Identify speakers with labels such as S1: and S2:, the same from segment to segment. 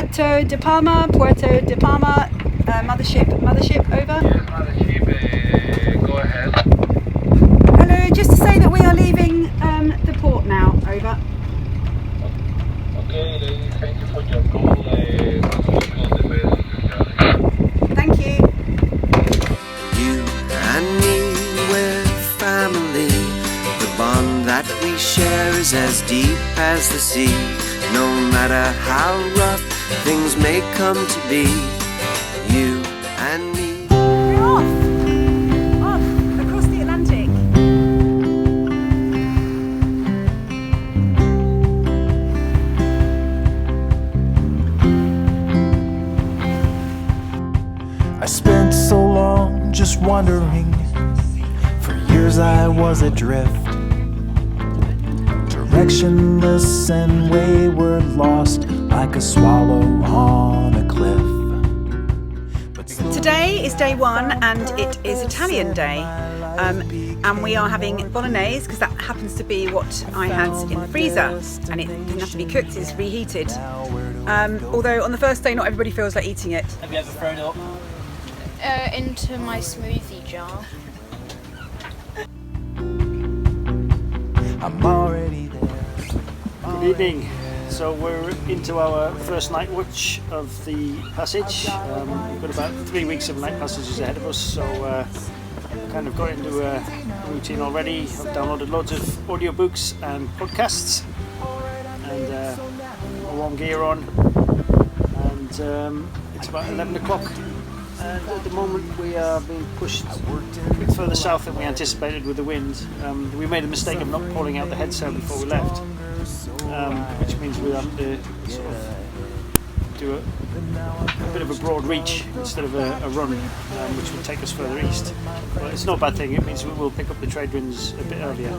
S1: Puerto de Palma, Mothership, over.
S2: Yes, Mothership, go ahead.
S1: Hello, just to say that we are leaving the port now, over.
S2: Okay, ladies, thank you for your call.
S1: Thank you.
S3: You and me, we're family. The bond that we share is as deep as the sea. No matter how rough things may come to be, you and me.
S1: We're off across the Atlantic.
S4: I spent so long just wondering. For years I was adrift, directionless and wayward, lost like a swallow on a cliff.
S1: Today is day one and it is Italian day, and we are having bolognese because that happens to be what I had in the freezer, and it doesn't have to be cooked, it's reheated. Although on the first day not everybody feels like eating it.
S5: Have you ever thrown it up?
S6: Into my smoothie jar.
S4: I'm already there.
S5: Good evening. So we're into our first night watch of the passage. We've got about 3 weeks of night passages ahead of us, so kind of got into a routine already. I've downloaded loads of audiobooks and podcasts, and my warm gear on, and it's about 11 o'clock. And at the moment we are being pushed a bit further south than we anticipated with the wind. We made a mistake of not pulling out the head sail before we left, which means we'll have to sort of do a bit of a broad reach instead of a run, which would take us further east. But it's not a bad thing, it means we will pick up the trade winds a bit earlier.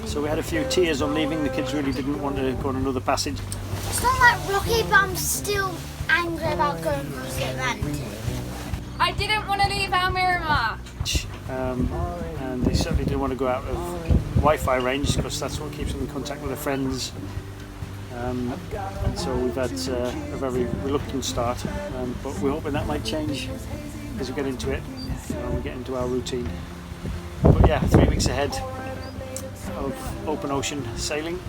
S5: So we had a few tears on leaving. The kids really didn't want to go on another passage.
S6: It's not like Rocky, but I'm still angry about going across the Atlantic. I didn't want to leave Almirama.
S5: And they certainly didn't want to go out of Wi-Fi range because that's what keeps them in contact with their friends. And so we've had a very reluctant start, but we're hoping that might change as we get into it, we get into our routine. But yeah, 3 weeks ahead of open ocean sailing,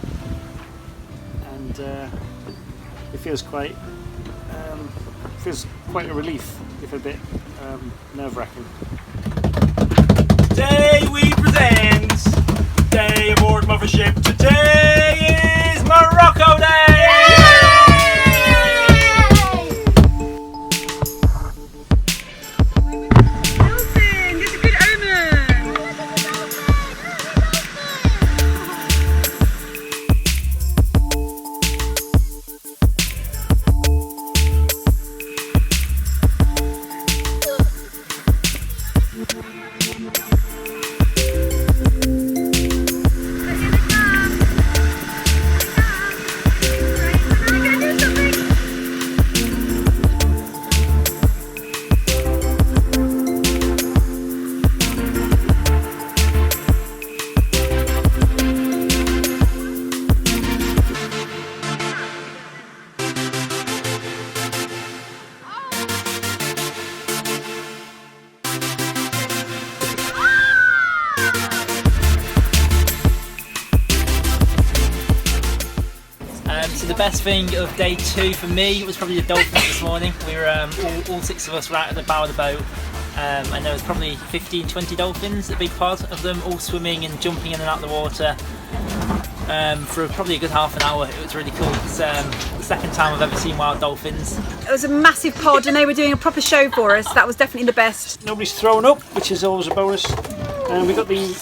S5: and it feels quite a relief, if a bit nerve-wracking.
S7: Today we present Day aboard Mothership. Today is Morocco Day!
S1: Dolphin, it's a good omen.
S5: So the best thing of day 2 for me was probably the dolphins this morning. We were all 6 of us were out at the bow of the boat, and there was probably 15-20 dolphins, a big pod of them, all swimming and jumping in and out of the water for probably a good half an hour. It was really cool. It's the second time I've ever seen wild dolphins.
S1: It was a massive pod and they were doing a proper show for us. That was definitely the best.
S5: Nobody's thrown up, which is always a bonus. And we got the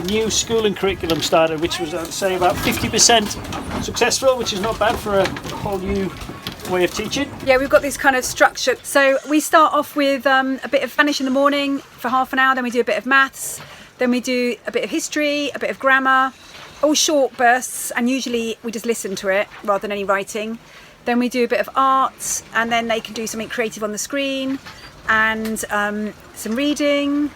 S5: new schooling curriculum started, which was, I'd say, about 50% successful, which is not bad for a whole new way of teaching.
S1: Yeah, we've got this kind of structure. So we start off with a bit of Spanish in the morning for half an hour, then we do a bit of maths, then we do a bit of history, a bit of grammar, all short bursts, and usually we just listen to it rather than any writing. Then we do a bit of art, and then they can do something creative on the screen, and some reading,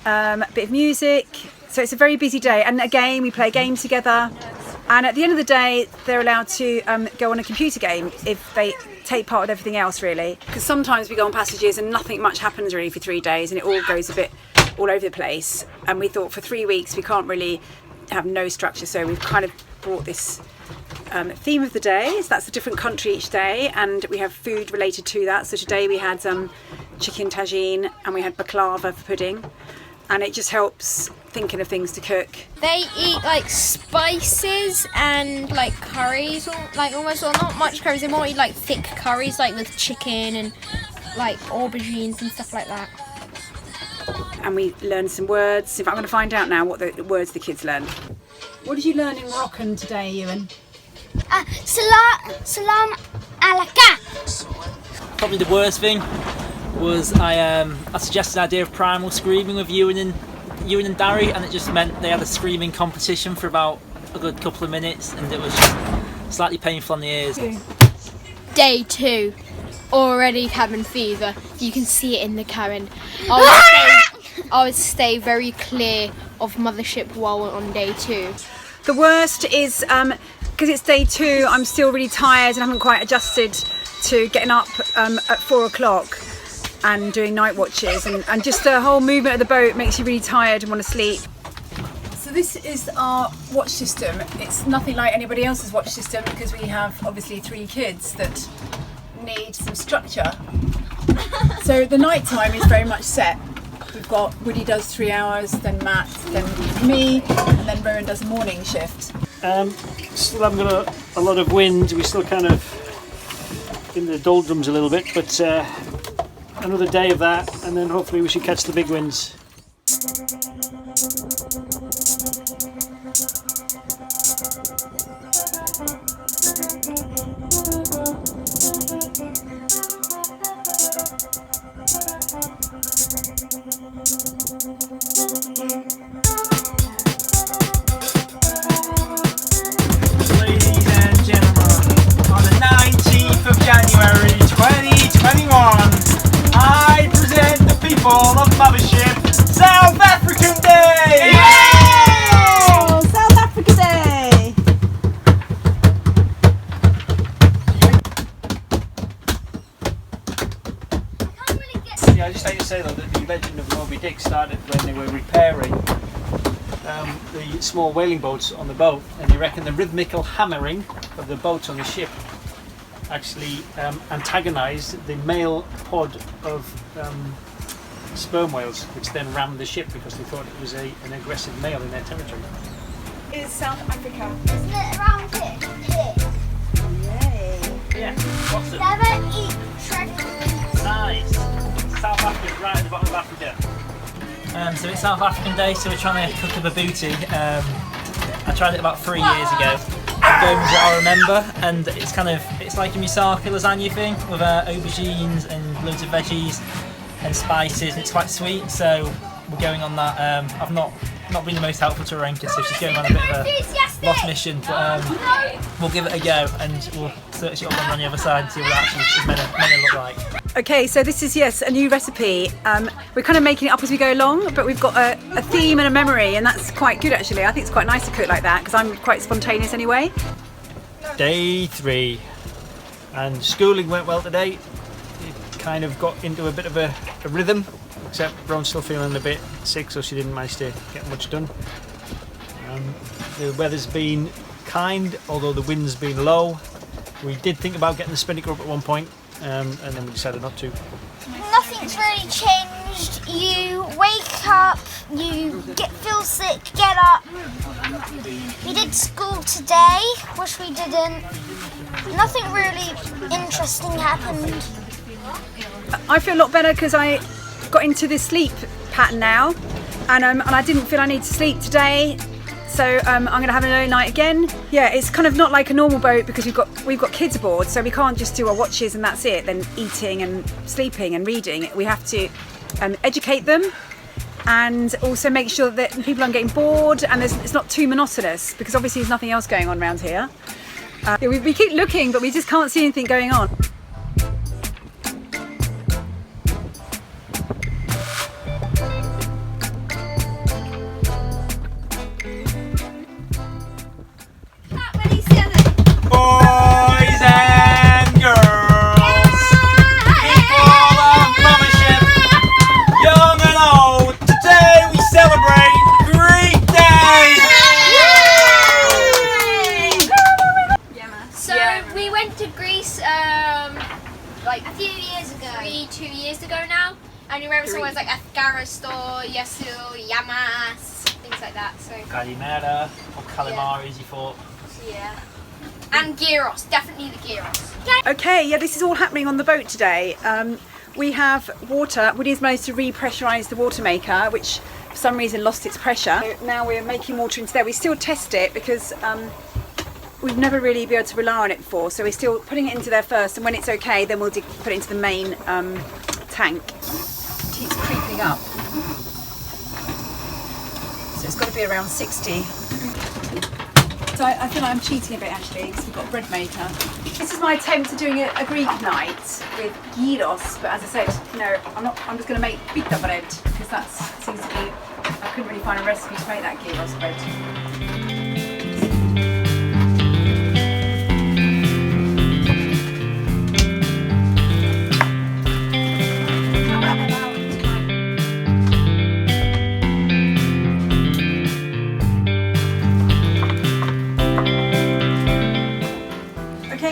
S1: a bit of music. So it's a very busy day, and again we play games together. And at the end of the day, they're allowed to go on a computer game if they take part with everything else, really. Because sometimes we go on passages and nothing much happens really for 3 days, and it all goes a bit all over the place. And we thought for 3 weeks we can't really have no structure, so we've kind of brought this theme of the day. So that's a different country each day, and we have food related to that. So today we had chicken tagine, and we had baklava for pudding, and it just helps thinking of things to cook.
S6: They eat like spices and like curries, or like almost, or not much curries. They more eat like thick curries, like with chicken and like aubergines and stuff like that.
S1: And we learned some words. In fact, I'm going to find out now what the words the kids learned. What did you learn in Moroccan today, Ewan?
S6: Salam alaikum.
S7: Probably the worst thing was I suggested the idea of primal screaming with Ewan and Darry, and it just meant they had a screaming competition for about a good couple of minutes, and it was slightly painful on the ears.
S6: Day 2, already cabin fever. You can see it in the cabin. I would stay very clear of Mothership while on day 2.
S1: The worst is because it's day 2, I'm still really tired and haven't quite adjusted to getting up at 4 o'clock and doing night watches, and just the whole movement of the boat makes you really tired and want to sleep. So this is our watch system. It's nothing like anybody else's watch system because we have obviously 3 kids that need some structure. So the night time is very much set. We've got Woody does 3 hours, then Matt, then me, and then Rowan does a morning shift.
S5: Still haven't got a lot of wind. We're still kind of in the doldrums a little bit, but another day of that, and then hopefully we should catch the big winds.
S7: January 2021, I present the people of Mothership South African Day!
S1: Yeah! South Africa Day!
S5: Yeah, I just like to say though that the legend of Moby Dick started when they were repairing the small whaling boats on the boat, and they reckon the rhythmical hammering of the boats on the ship actually antagonised the male pod of sperm whales, which then rammed the ship because they thought it was an aggressive male in their territory.
S1: Is South Africa.
S6: Isn't it around here?
S1: Yay!
S7: Yeah, what's it?
S6: Never eat shredded.
S7: Nice! South Africa's right at the bottom of Africa. So it's South African Day, so we're trying to cook up a booty. I tried it about 3 years ago. Gomes that I remember, and it's like a moussaka lasagna thing with aubergines and loads of veggies and spices, and it's quite sweet, so we're going on that. I've not been the most helpful to Arenka, so she's going on a bit of a lost mission, but we'll give it a go and we'll search it up when we're on the other side and see what it actually is meant to look like.
S1: Okay, so this is, yes, a new recipe. We're kind of making it up as we go along, but we've got a theme and a memory, and that's quite good actually. I think it's quite nice to cook like that because I'm quite spontaneous anyway.
S5: Day 3, and schooling went well today. It kind of got into a bit of a rhythm, except Rowan's still feeling a bit sick, so she didn't manage to get much done. The weather's been kind, although the wind's been low. We did think about getting the spinnaker up at one point, and then we decided not to.
S6: Nothing's really changed. You wake up, you feel sick, get up. We did school today, which we didn't. Nothing really interesting happened.
S1: I feel a lot better because I got into this sleep pattern now, and I didn't feel I need to sleep today. So I'm going to have an early night again. Yeah, it's kind of not like a normal boat because we've got kids aboard, so we can't just do our watches and that's it. Then eating and sleeping and reading. We have to educate them and also make sure that people aren't getting bored and it's not too monotonous because obviously there's nothing else going on around here. We keep looking, but we just can't see anything going on.
S6: llamas, things like that. So
S7: Calimera or Canaries, you thought?
S6: yeah. And gyros, definitely the gyros.
S1: Okay, yeah, this is all happening on the boat today. We have water. Woody's managed to repressurise the water maker, which for some reason lost its pressure. So now we're making water into there. We still test it because we've never really been able to rely on it before. So we're still putting it into there first, and when it's okay, then we'll put it into the main tank. It keeps creeping up. So it's got to be around 60. So I feel like I'm cheating a bit actually, because we've got a bread maker. This is my attempt at doing a Greek night with gyros, but as I said, no, I'm just going to make pita bread, because that seems to be, I couldn't really find a recipe to make that gyros bread.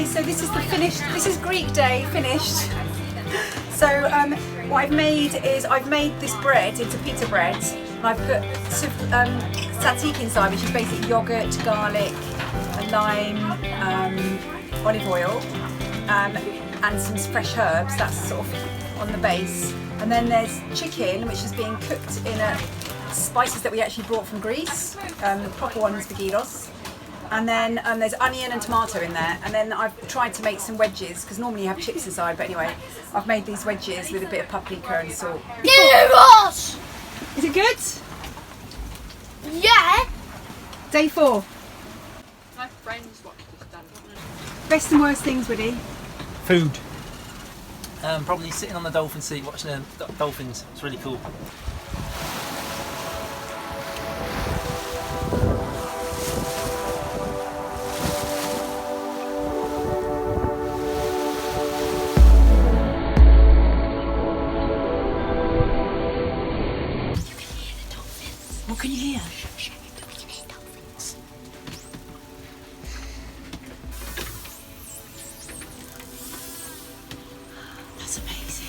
S1: So this is the finished, this is Greek day finished. So what I've made is, I've made this bread into pita bread, and I've put tzatziki inside, which is basically yogurt, garlic, lime, olive oil, and some fresh herbs. That's sort of on the base. And then there's chicken, which is being cooked in spices that we actually brought from Greece, the proper ones for gyros. And then there's onion and tomato in there, and then I've tried to make some wedges, because normally you have chips inside, but anyway, I've made these wedges with a bit of paprika and salt.
S6: Gyros!
S1: Is it good?
S6: Yeah!
S1: Day 4.
S8: My friends watch this done.
S1: Best and worst things, Woody?
S7: Food. Probably sitting on the dolphin seat watching the dolphins. It's really cool.
S1: What can you hear? That's amazing.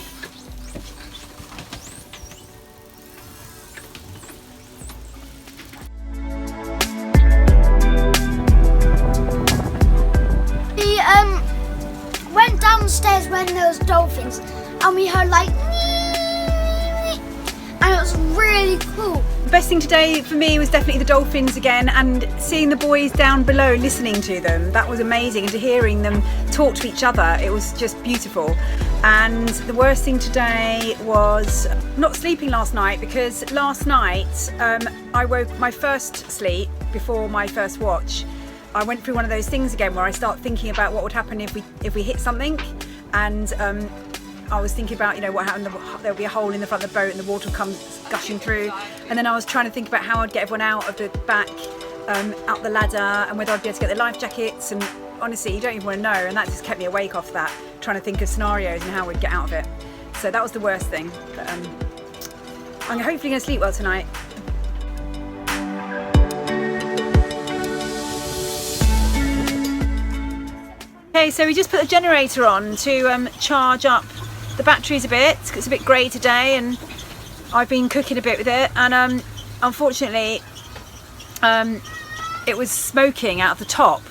S6: We went downstairs when there was dolphins, and we heard like and it was really cool.
S1: The best thing today for me was definitely the dolphins again, and seeing the boys down below listening to them. That was amazing, and to hearing them talk to each other, it was just beautiful. And the worst thing today was not sleeping last night, because last night I woke my first sleep before my first watch. I went through one of those things again where I start thinking about what would happen if we hit something, and I was thinking about, you know, what happened, there'll be a hole in the front of the boat and the water comes gushing through, and then I was trying to think about how I'd get everyone out of the back, out the ladder, and whether I'd be able to get the life jackets, and honestly you don't even want to know, and that just kept me awake off that, trying to think of scenarios and how we'd get out of it. So that was the worst thing, but I'm hopefully going to sleep well tonight. Okay, so we just put the generator on to charge up the batteries a bit, 'cause it's a bit grey today, and I've been cooking a bit with it, and unfortunately it was smoking out of the top,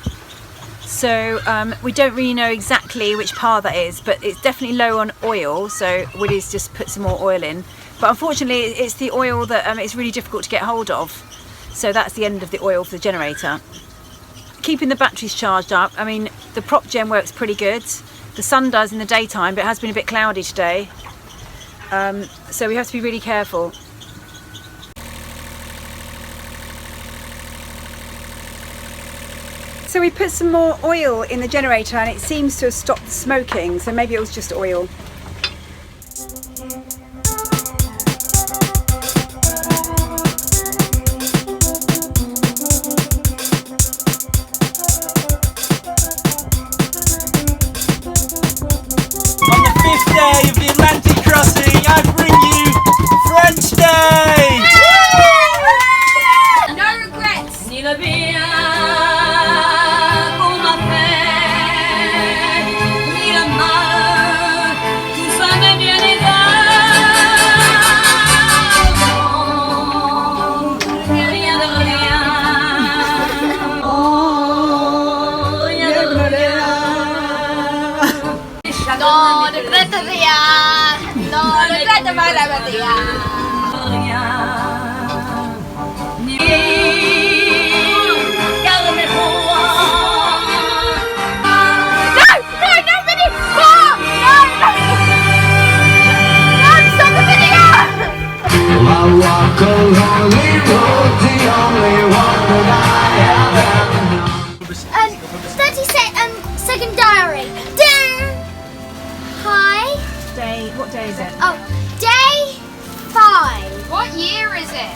S1: so we don't really know exactly which part that is, but it's definitely low on oil, so Woody's just put some more oil in, but unfortunately it's the oil that it's really difficult to get hold of, so that's the end of the oil for the generator. Keeping the batteries charged up, I mean the prop gen works pretty good. The sun does in the daytime, but it has been a bit cloudy today, so we have to be really careful. So we put some more oil in the generator, and it seems to have stopped the smoking, so maybe it was just oil.
S7: Day of the Atlantic crossing, I bring you French Day!
S6: No regrets!
S3: walk a lonely road, the only one that I have ever known.
S6: 30-second diary. Hi.
S1: What day is it?
S6: Oh, day 5.
S8: What year is it?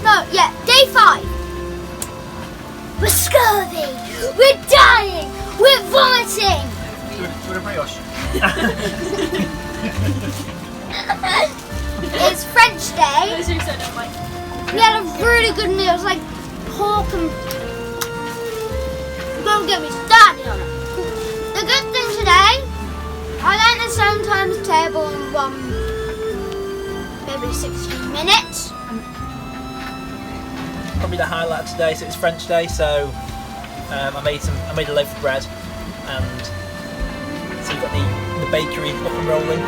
S6: No, yeah, day 5. We're scurvy. We're dying. We're vomiting.
S5: With a brioche.
S6: It's French Day. We had a really good meal. It was like pork and... Don't get me started on it. The good thing today, I learned the sometimes table in maybe 16 minutes.
S7: Probably the highlight of today. So it's French Day, so I made a loaf of bread, and so you've got the bakery up and rolling.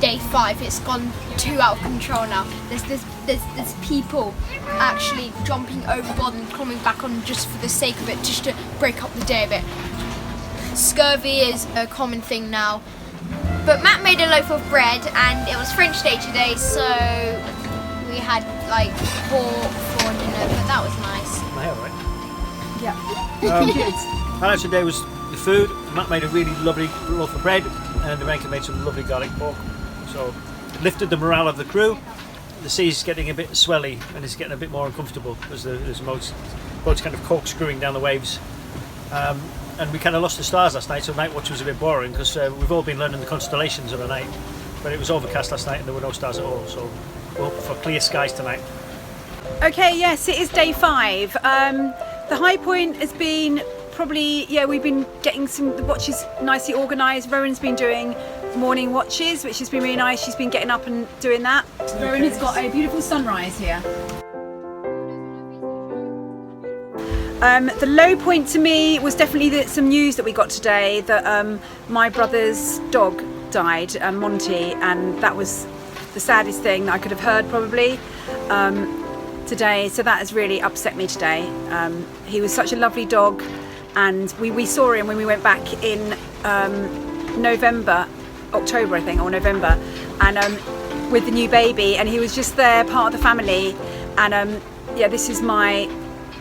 S9: Day 5, it's gone too out of control now. There's people actually jumping overboard and coming back on just for the sake of it, just to break up the day a bit. Scurvy is a common thing now. But Matt made a loaf of bread, and it was French Day today, so we had like pork for dinner, but that was nice.
S5: My hair, right?
S1: Yeah.
S5: Highlight today was the food. Matt made a really lovely loaf of bread, and Rebecca made some lovely garlic pork. So lifted the morale of the crew. The sea's getting a bit swelly and it's getting a bit more uncomfortable as the boat's kind of corkscrewing down the waves. And we kind of lost the stars last night, so night watch was a bit boring because we've all been learning the constellations of the night. But it was overcast last night and there were no stars at all, so we'll hope for clear skies tonight.
S1: Okay, yes, it is day 5. The high point has been probably, we've been getting the watches nicely organised. Rowan's been doing morning watches, which has been really nice. She's been getting up and doing that. Rowan has got a beautiful sunrise here. The low point to me was definitely some news that we got today that my brother's dog died, Monty, and that was the saddest thing that I could have heard probably today. So that has really upset me today. He was such a lovely dog, and we saw him when we went back in October I think, or November, and with the new baby, and he was just there, part of the family. And this is my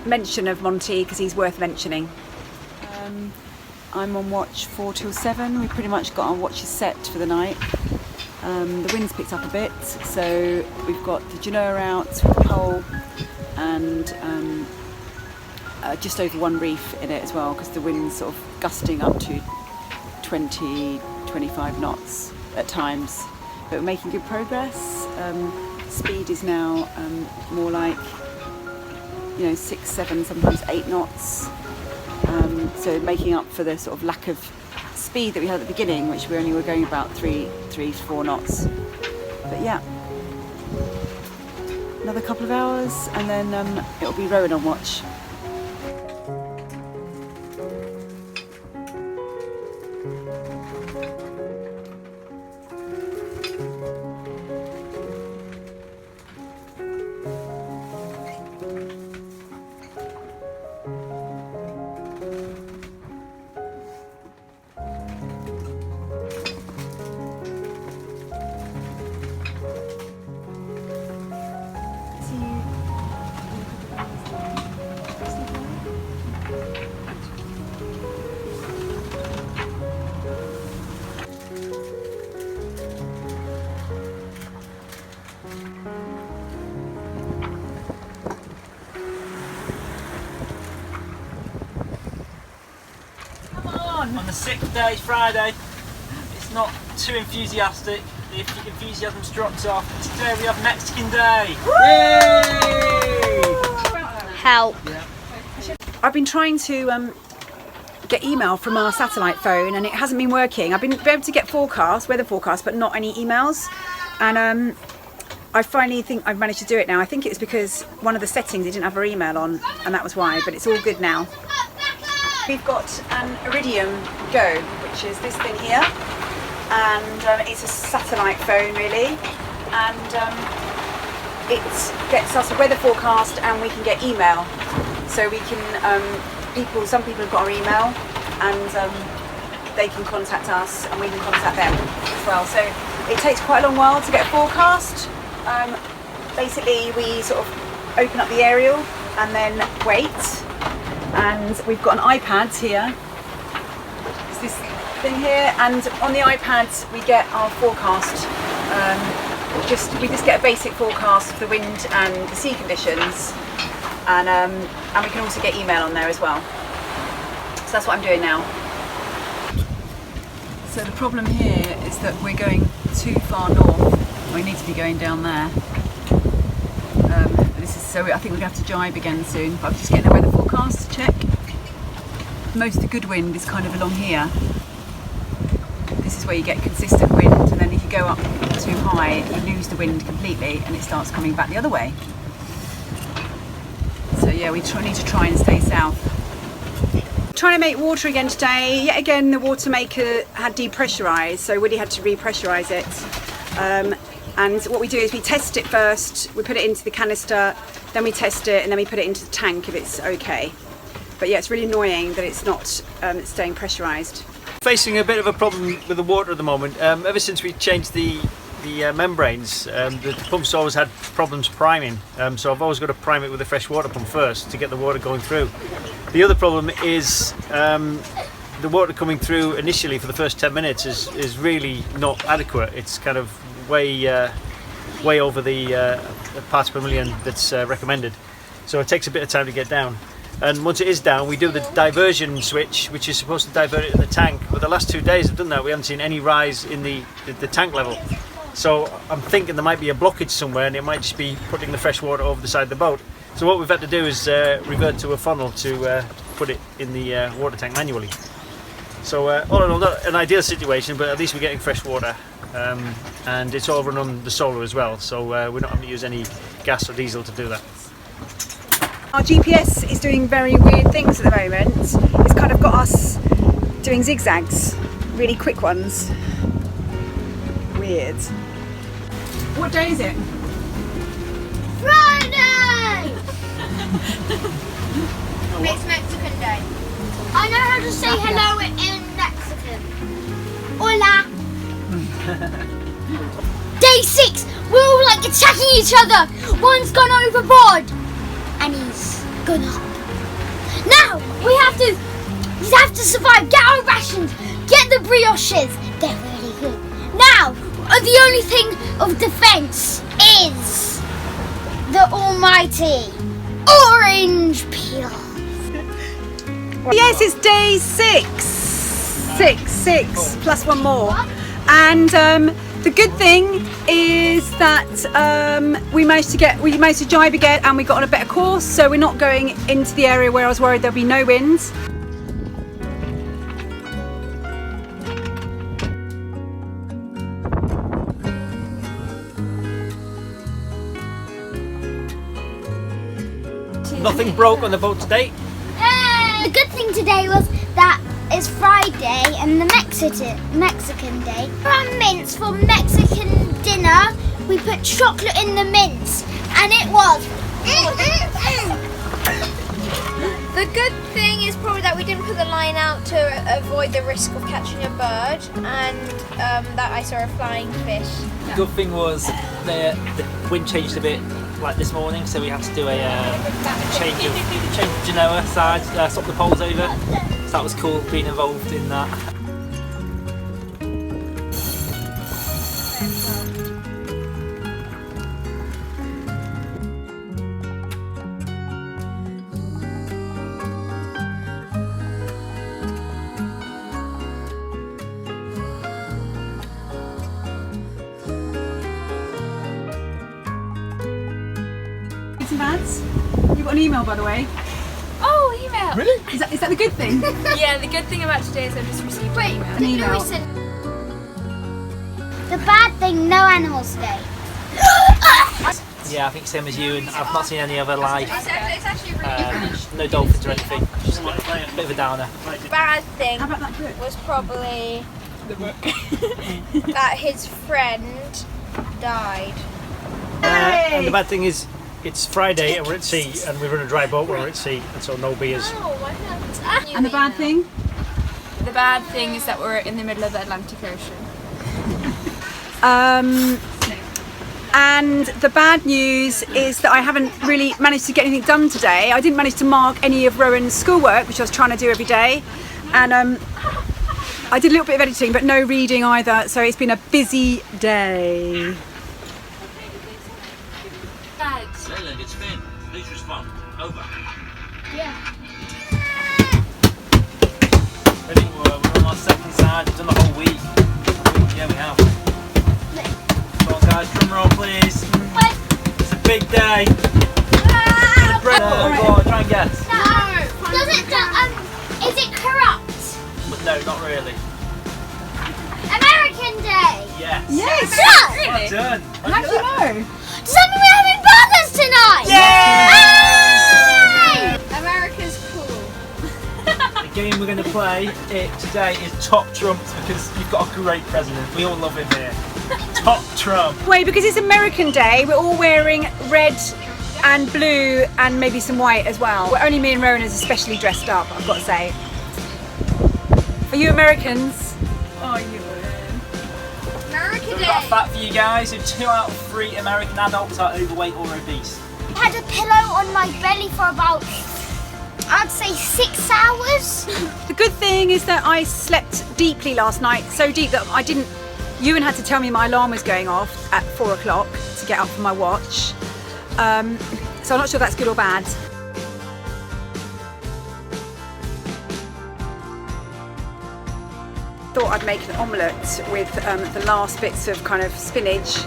S1: mention of Monty because he's worth mentioning. I'm on watch 4 till 7. We pretty much got our watches set for the night. The wind's picked up a bit, so we've got the genoa out with the pole, and just over 1 reef in it as well, because the wind's sort of gusting up to 20-25 knots at times, but we're making good progress. Speed is now more like 6, 7, sometimes 8 knots, so making up for the sort of lack of speed that we had at the beginning, which we only were going about 3 to 4 knots. But yeah, another couple of hours and then it'll be Rowan on watch.
S7: On the 6th day, Friday, it's not too enthusiastic. The enthusiasm's dropped off. Today we have Mexican Day. Yay!
S6: Help.
S1: I've been trying to get email from our satellite phone and it hasn't been working. I've been able to get weather forecasts, but not any emails. And I finally think I've managed to do it now. I think it was because one of the settings it didn't have our email on, and that was why, but it's all good now. We've got an iridiumgo, which is this thing here, and it's a satellite phone really, and it gets us a weather forecast and we can get email. So we can, some people have got our email, and they can contact us and we can contact them as well. So it takes quite a long while to get a forecast. Basically we sort of open up the aerial and then wait, and we've got an iPad here. It's this thing here, and on the iPad we get our forecast. We just get a basic forecast of the wind and the sea conditions, and we can also get email on there as well. So that's what I'm doing now. So the problem here is that we're going too far north. We need to be going down there. I think we're going to have to jibe again soon, but I'm just getting the weather forecast to check. Most of the good wind is kind of along here. This is where you get consistent wind, and then if you go up too high you lose the wind completely and it starts coming back the other way. So yeah, we need to try and stay south. Trying to make water again today. Yet again the water maker had depressurised, so Woody had to repressurise it. And what we do is we test it first, we put it into the canister, then we test it, and then we put it into the tank if it's okay. But yeah, it's really annoying that it's not staying pressurised.
S5: Facing a bit of a problem with the water at the moment. Ever since we changed the membranes, the pump's always had problems priming, so I've always got to prime it with a fresh water pump first to get the water going through. The other problem is the water coming through initially for the first 10 minutes is really not adequate. It's kind of way over the parts per million that's recommended, so it takes a bit of time to get down. And once it is down, we do the diversion switch, which is supposed to divert it in the tank, but the last 2 days I've done that, we haven't seen any rise in the tank level. So I'm thinking there might be a blockage somewhere, and it might just be putting the fresh water over the side of the boat. So what we've had to do is revert to a funnel to put it in the water tank manually. So all in all, not an ideal situation, but at least we're getting fresh water. And it's all run on the solar as well, so we're not having to use any gas or diesel to do that.
S1: Our GPS is doing very weird things at the moment. It's kind of got us doing zigzags, really quick ones. Weird. What day is it?
S6: Friday! It's Mexican Day. I know how to say hello in Mexican. Hola! Day 6! We're all like attacking each other! One's gone overboard! And he's gone up. Now! We have to survive! Get our rations! Get the brioches! They're really good. Now! The only thing of defense is the almighty orange peel.
S1: Yes, it's day 6. 6 plus one more. And the good thing is that we managed to jibe again, and we got on a better course, so we're not going into the area where I was worried there'll be no winds.
S5: Nothing broke on the boat today.
S6: The good thing today was that it's Friday and the Mexican Day. For our mince for Mexican dinner, we put chocolate in the mince, and it was.
S9: The good thing is probably that we didn't put the line out to avoid the risk of catching a bird, and that I saw a flying fish.
S7: The good thing was the wind changed a bit like this morning, so we had to do a change of Genoa side, swap the poles over. So that was cool being involved in that.
S1: Some ads. You got an email, by the way.
S9: Oh, email!
S5: Really?
S1: Is that the good thing?
S9: Yeah, the good thing about today is I've just received an email.
S1: An email.
S6: The bad thing, no animals today.
S7: Yeah, I think same as you, and I've not seen any other life. No dolphins or anything. Just a bit of a downer.
S6: Bad thing
S1: How about that book?
S6: was probably that his friend died.
S5: And the bad thing is, it's Friday and we're at sea, and we're in a dry boat when we're at sea, and so no beers.
S1: And the bad thing?
S8: The bad thing is that we're in the middle of the Atlantic Ocean.
S1: And the bad news is that I haven't really managed to get anything done today. I didn't manage to mark any of Rowan's schoolwork, which I was trying to do every day. And I did a little bit of editing, but no reading either. So it's been a busy day.
S10: Leyland, it's Finn. Please respond. Over.
S9: Yeah.
S7: I think we're on our second side. We've done the whole week. Yeah, we have. Come on, guys, drum roll, please. It's a big day. Go on, try and guess.
S6: Is it corrupt?
S7: But no, not really.
S6: American Day.
S7: Yes.
S1: Yes!
S7: Well done.
S1: How do you know?
S6: Does that mean we're having burgers tonight?
S7: Yay!
S9: America's cool.
S7: The game we're going to play today is Top Trumps, because you've got a great president. We all love him here. Top Trump.
S1: Wait, because it's American Day, we're all wearing red and blue and maybe some white as well. Well, only me and Rowan is especially dressed up, I've got to say. For you Americans, oh, you
S9: American
S7: So we've
S9: Day.
S7: got a fact for you guys. So 2 out of 3 American adults are overweight or obese.
S6: I had a pillow on my belly for about, I'd say 6 hours.
S1: The good thing is that I slept deeply last night, so deep that I didn't. Ewan had to tell me my alarm was going off at 4 o'clock to get up on my watch. So I'm not sure that's good or bad. Thought I'd make an omelette with the last bits of kind of spinach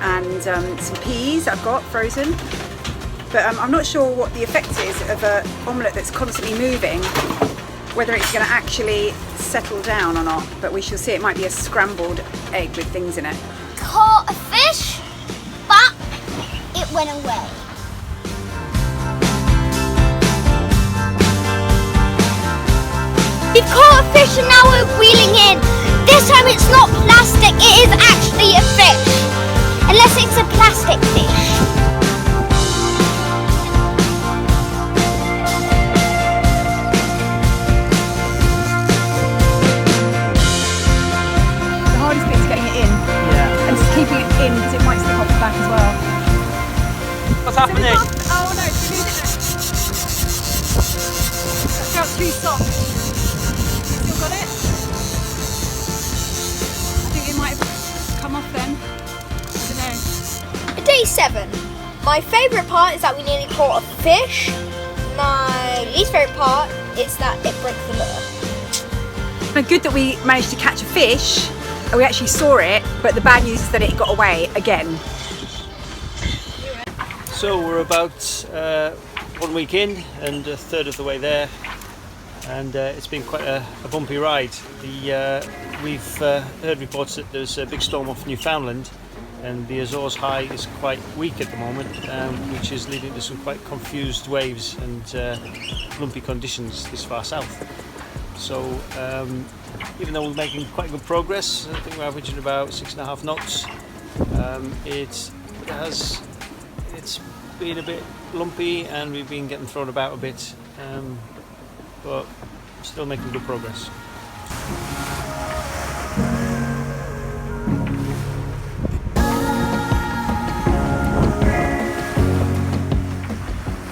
S1: and some peas I've got frozen. But I'm not sure what the effect is of an omelette that's constantly moving, whether it's going to actually settle down or not, but we shall see. It might be a scrambled egg with things in it.
S6: Caught a fish, but it went away. We've caught a fish and now we're reeling in. This time it's not plastic, it is actually a fish. Unless it's a plastic fish.
S1: The hardest bit is getting it in.
S7: Yeah.
S1: And just keeping it in because it might slip off the back as well.
S7: What's happening?
S1: Oh no, it's losing it. That felt too soft. Still got it? I think it might have come off then. I don't know.
S6: Day 7. My favourite part is that we nearly caught a fish. My least favourite part is that it broke the lure.
S1: But good that we managed to catch a fish and we actually saw it, but the bad news is that it got away again.
S5: So we're about 1 week in and a third of the way there, and it's been quite a bumpy ride. We've heard reports that there's a big storm off Newfoundland, and the Azores high is quite weak at the moment, which is leading to some quite confused waves and lumpy conditions this far south. So even though we're making quite good progress, I think we're averaging about 6.5 knots. It's been a bit lumpy and we've been getting thrown about a bit, but still making good progress.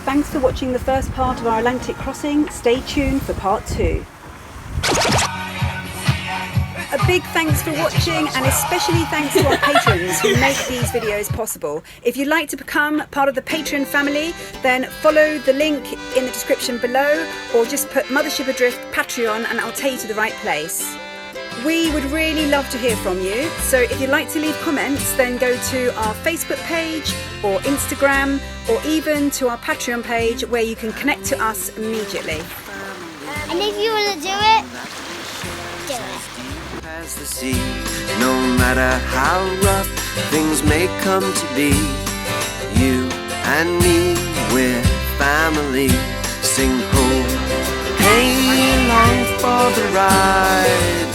S1: Thanks for watching the first part of our Atlantic crossing. Stay tuned for part 2. A big thanks for watching, and especially thanks to our patrons who make these videos possible. If you'd like to become part of the Patreon family, then follow the link in the description below, or just put Mothership Adrift Patreon and I'll take you to the right place. We would really love to hear from you, so if you'd like to leave comments, then go to our Facebook page or Instagram, or even to our Patreon page where you can connect to us immediately.
S6: And if you want to do it, do it.
S3: As the sea, no matter how rough things may come to be, you and me, we're family. Sing ho, hey, long for the ride.